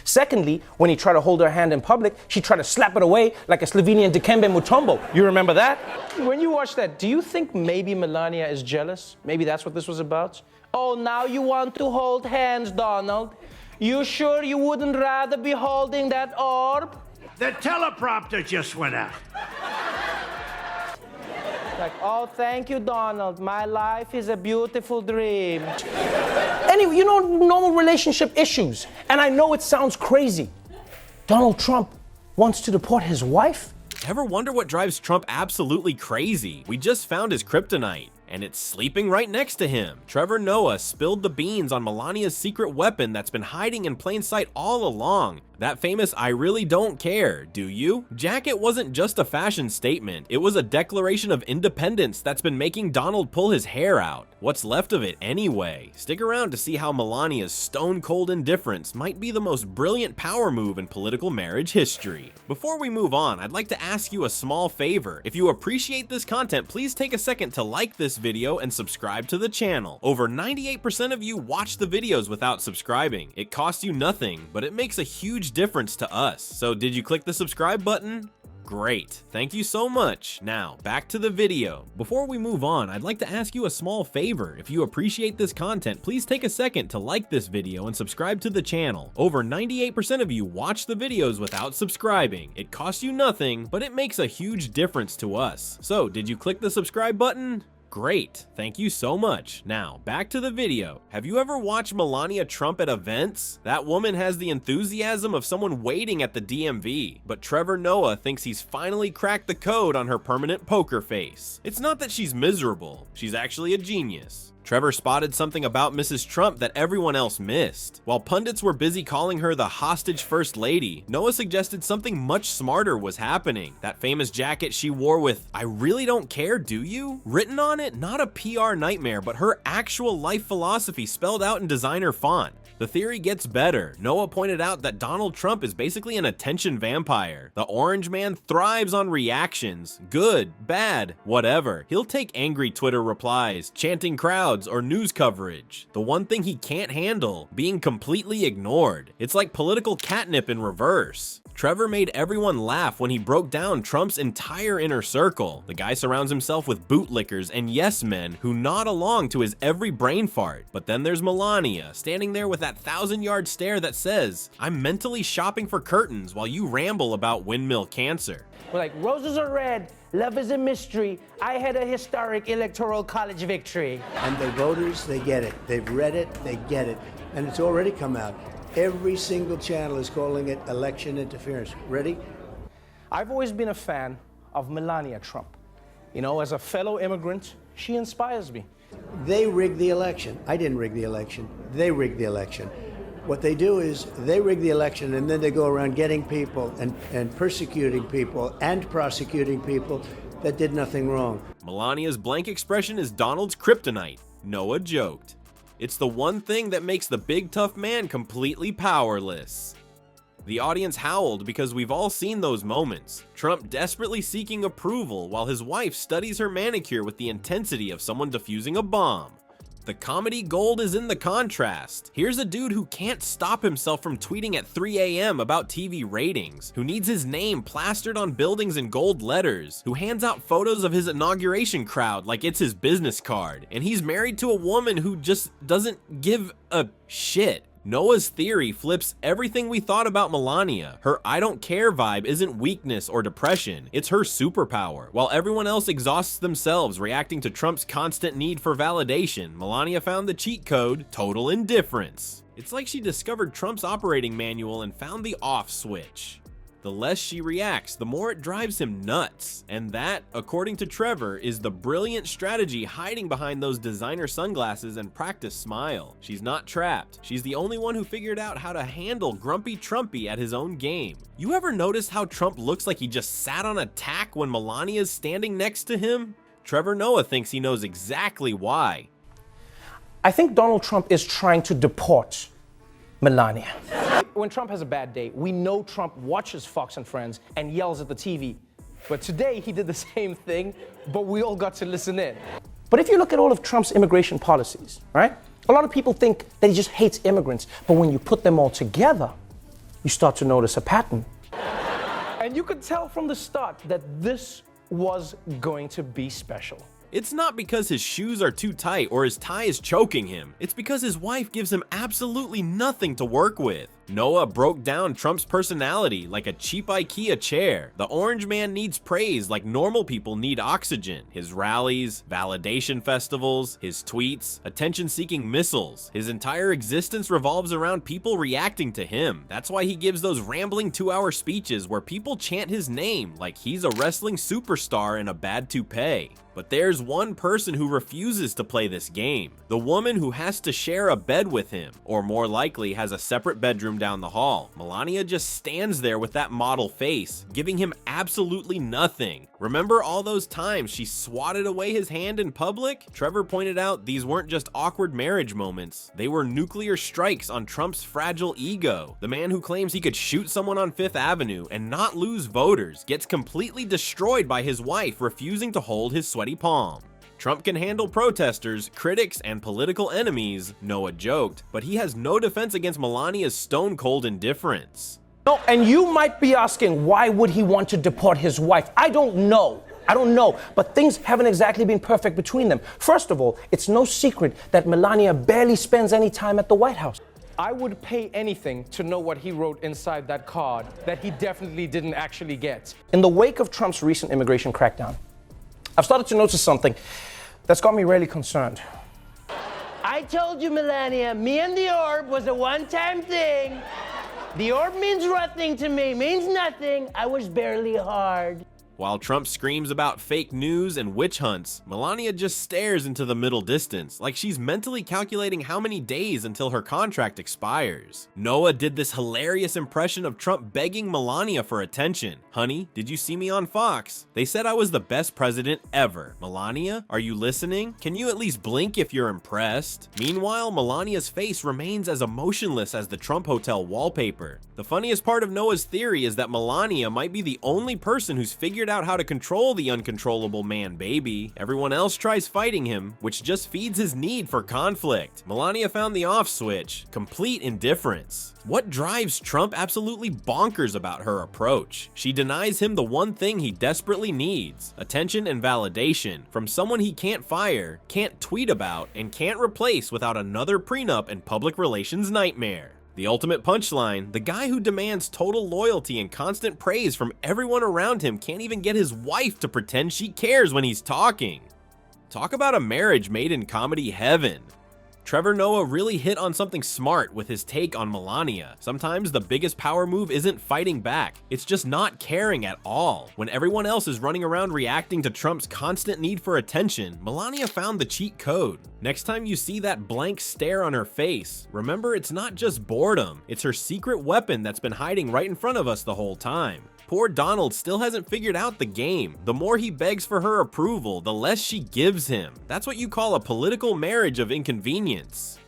Secondly, when he tried to hold her hand in public, she tried to slap it away like a Slovenian Dikembe Mutombo. You remember that? When you watch that, do you think maybe Melania is jealous? Maybe that's what this was about? Oh, now you want to hold hands, Donald? You sure you wouldn't rather be holding that orb? The teleprompter just went out. Like, oh, thank you, Donald. My life is a beautiful dream. Anyway, you know, normal relationship issues. And I know it sounds crazy. Donald Trump wants to deport his wife? Ever wonder what drives Trump absolutely crazy? We just found his kryptonite, and it's sleeping right next to him. Trevor Noah spilled the beans on Melania's secret weapon that's been hiding in plain sight all along. That famous "I really don't care, do you?" jacket wasn't just a fashion statement, it was a declaration of independence that's been making Donald pull his hair out. What's left of it anyway? Stick around to see how Melania's stone-cold indifference might be the most brilliant power move in political marriage history. Before we move on, I'd like to ask you a small favor. If you appreciate this content, please take a second to like this video and subscribe to the channel. Over 98% of you watch the videos without subscribing. It costs you nothing, but it makes a huge difference to us. So did you click the subscribe button? Great, thank you so much. Now, back to the video. Before we move on, I'd like to ask you a small favor. If you appreciate this content, please take a second to like this video and subscribe to the channel. Over 98% of you watch the videos without subscribing. It costs you nothing, but it makes a huge difference to us. So, did you click the subscribe button? Great, thank you so much. Now, back to the video. Have you ever watched Melania Trump at events? That woman has the enthusiasm of someone waiting at the DMV, but Trevor Noah thinks he's finally cracked the code on her permanent poker face. It's not that she's miserable, she's actually a genius. Trevor spotted something about Mrs. Trump that everyone else missed. While pundits were busy calling her the hostage first lady, Noah suggested something much smarter was happening. That famous jacket she wore with "I really don't care, do you?" written on it, not a PR nightmare, but her actual life philosophy spelled out in designer font. The theory gets better. Noah pointed out that Donald Trump is basically an attention vampire. The orange man thrives on reactions. Good, bad, whatever. He'll take angry Twitter replies, chanting crowds, or news coverage. The one thing he can't handle, being completely ignored. It's like political catnip in reverse. Trevor made everyone laugh when he broke down Trump's entire inner circle. The guy surrounds himself with bootlickers and yes men who nod along to his every brain fart. But then there's Melania, standing there with that 1,000-yard stare that says, "I'm mentally shopping for curtains while you ramble about windmill cancer." We're like, roses are red, love is a mystery, I had a historic electoral college victory. And the voters, they get it. They've read it, they get it. And it's already come out. Every single channel is calling it election interference. Ready? I've always been a fan of Melania Trump. You know, as a fellow immigrant, she inspires me. They rigged the election. I didn't rig the election. They rigged the election. What they do is they rig the election and then they go around getting people and persecuting people and prosecuting people that did nothing wrong. Melania's blank expression is Donald's kryptonite. Noah joked. It's the one thing that makes the big tough man completely powerless. The audience howled because we've all seen those moments. Trump desperately seeking approval while his wife studies her manicure with the intensity of someone defusing a bomb. The comedy gold is in the contrast. Here's a dude who can't stop himself from tweeting at 3 a.m. about TV ratings, who needs his name plastered on buildings in gold letters, who hands out photos of his inauguration crowd like it's his business card, and he's married to a woman who just doesn't give a shit. Noah's theory flips everything we thought about Melania. Her "I don't care" vibe isn't weakness or depression, it's her superpower. While everyone else exhausts themselves reacting to Trump's constant need for validation, Melania found the cheat code: total indifference. It's like she discovered Trump's operating manual and found the off switch. The less she reacts, the more it drives him nuts. And that, according to Trevor, is the brilliant strategy hiding behind those designer sunglasses and practice smile. She's not trapped. She's the only one who figured out how to handle grumpy Trumpy at his own game. You ever notice how Trump looks like he just sat on a tack when Melania's standing next to him? Trevor Noah thinks he knows exactly why. I think Donald Trump is trying to deport Melania. When Trump has a bad day, we know Trump watches Fox and Friends and yells at the TV. But today he did the same thing, but we all got to listen in. But if you look at all of Trump's immigration policies, right? A lot of people think that he just hates immigrants, but when you put them all together, you start to notice a pattern. And you could tell from the start that this was going to be special. It's not because his shoes are too tight or his tie is choking him. It's because his wife gives him absolutely nothing to work with. Noah broke down Trump's personality like a cheap IKEA chair. The orange man needs praise like normal people need oxygen. His rallies, validation festivals, his tweets, attention-seeking missiles. His entire existence revolves around people reacting to him. That's why he gives those rambling 2-hour speeches where people chant his name like he's a wrestling superstar in a bad toupee. But there's one person who refuses to play this game. The woman who has to share a bed with him, or more likely has a separate bedroom down the hall. Melania just stands there with that model face, giving him absolutely nothing. Remember all those times she swatted away his hand in public? Trevor pointed out these weren't just awkward marriage moments. They were nuclear strikes on Trump's fragile ego. The man who claims he could shoot someone on Fifth Avenue and not lose voters gets completely destroyed by his wife refusing to hold his sweaty palm. Trump can handle protesters, critics, and political enemies, Noah joked, but he has no defense against Melania's stone-cold indifference. No, and you might be asking, why would he want to deport his wife? I don't know, but things haven't exactly been perfect between them. First of all, it's no secret that Melania barely spends any time at the White House. I would pay anything to know what he wrote inside that card that he definitely didn't actually get. In the wake of Trump's recent immigration crackdown, I've started to notice something that's got me really concerned. I told you, Melania, me and the orb was a one-time thing. The orb means nothing to me, means nothing. I was barely hard. While Trump screams about fake news and witch hunts, Melania just stares into the middle distance, like she's mentally calculating how many days until her contract expires. Noah did this hilarious impression of Trump begging Melania for attention. Honey, did you see me on Fox? They said I was the best president ever. Melania, are you listening? Can you at least blink if you're impressed? Meanwhile, Melania's face remains as emotionless as the Trump Hotel wallpaper. The funniest part of Noah's theory is that Melania might be the only person who's figured out how to control the uncontrollable man baby. Everyone else tries fighting him, which just feeds his need for conflict. Melania found the off switch: complete indifference. What drives Trump absolutely bonkers about her approach? She denies him the one thing he desperately needs: attention and validation from someone he can't fire, can't tweet about, and can't replace without another prenup and public relations nightmare. The ultimate punchline: the guy who demands total loyalty and constant praise from everyone around him can't even get his wife to pretend she cares when he's talking. Talk about a marriage made in comedy heaven. Trevor Noah really hit on something smart with his take on Melania. Sometimes the biggest power move isn't fighting back, it's just not caring at all. When everyone else is running around reacting to Trump's constant need for attention, Melania found the cheat code. Next time you see that blank stare on her face, remember it's not just boredom, it's her secret weapon that's been hiding right in front of us the whole time. Poor Donald still hasn't figured out the game. The more he begs for her approval, the less she gives him. That's what you call a political marriage of inconvenience.